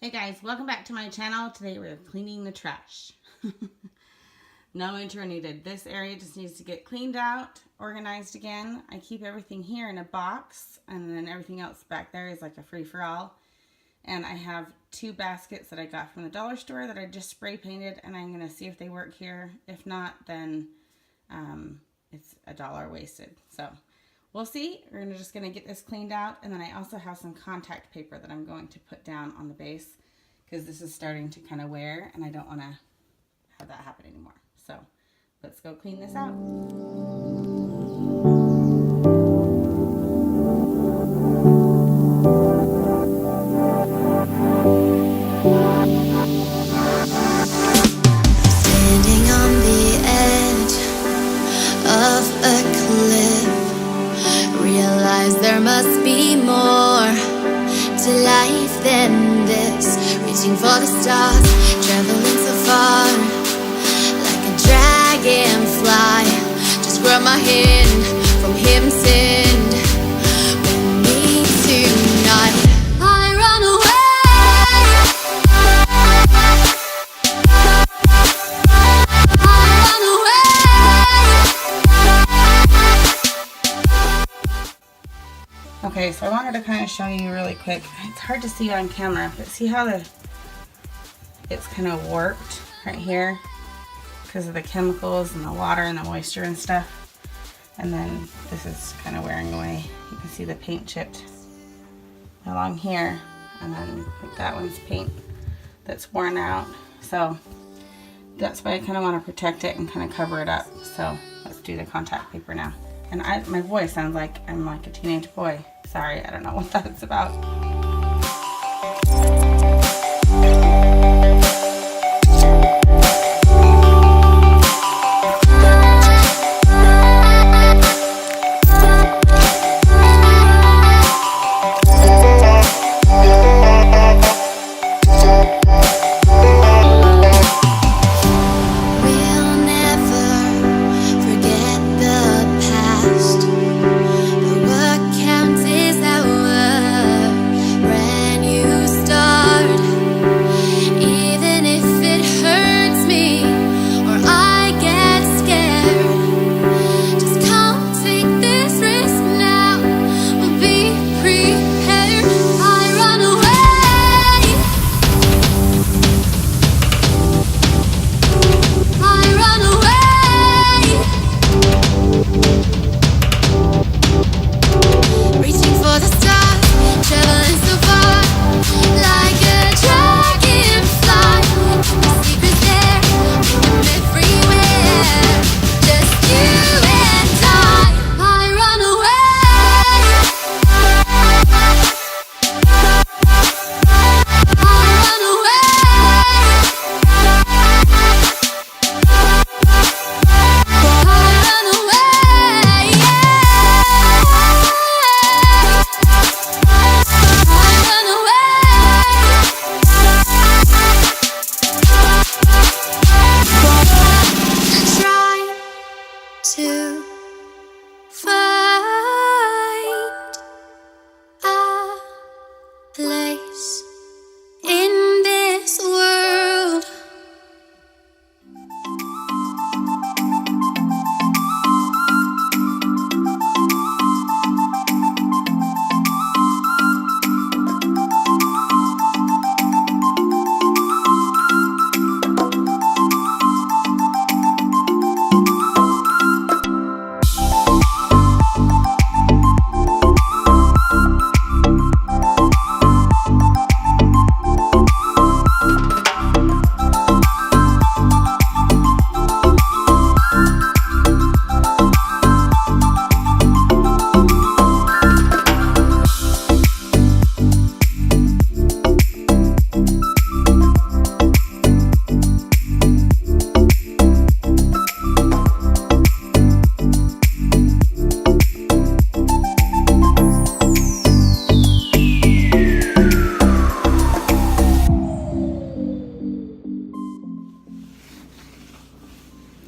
Hey guys, welcome back to my channel. Today we're cleaning the trash. No intro needed. This area just needs to get cleaned out, organized again. I keep everything here in a box, and then everything else back there is like a free-for-all. And I have 2 baskets that I got from the dollar store that I just spray painted, and I'm going to see if they work here. If not, then it's $1 wasted. So we'll see. We're just going to get this cleaned out, and then I also have some contact paper that I'm going to put down on the base because this is starting to kind of wear, and I don't want to have that happen anymore. So let's go clean this out. Standing on the edge of a cliff, realize there must be more to life than this. Reaching for the stars, traveling so far, like a dragonfly. Just grab my hand from heaven's end. With me tonight, I run away. Okay, so I wanted to kind of show you really quick. It's hard to see on camera, but see how it's kind of warped right here because of the chemicals and the water and the moisture and stuff. And then this is kind of wearing away. You can see the paint chipped along here, and then like that one's paint that's worn out. So that's why I kind of want to protect it and kind of cover it up. So let's do the contact paper now. And my voice sounds like I'm like a teenage boy. Sorry, I don't know what that's about.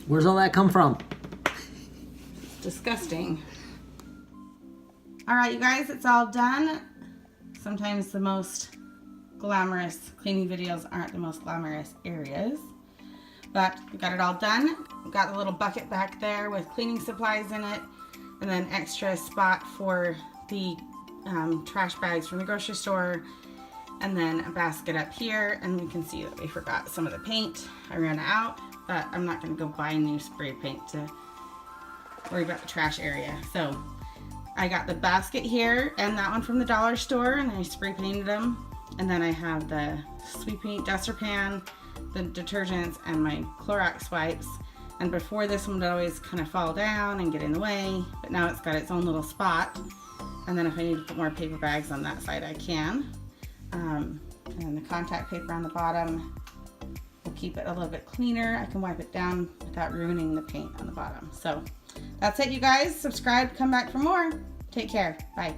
Where's all that come from? Disgusting. All right, you guys, it's all done. Sometimes the most glamorous cleaning videos aren't the most glamorous areas. But we got it all done. Got the little bucket back there with cleaning supplies in it, and then extra spot for the trash bags from the grocery store, and then a basket up here. And we can see that we forgot some of the paint. I ran out, but I'm not going to go buy new spray paint to worry about the trash area. So I got the basket here and that one from the dollar store, and I spray painted them. And then I have the sweeping duster pan, the detergents, and my Clorox wipes. And before, this one would always kind of fall down and get in the way, but now it's got its own little spot. And then if I need to put more paper bags on that side, I can. And then the contact paper on the bottom will keep it a little bit cleaner. I can wipe it down without ruining the paint on the bottom. So that's it, you guys. Subscribe, come back for more. Take care. Bye.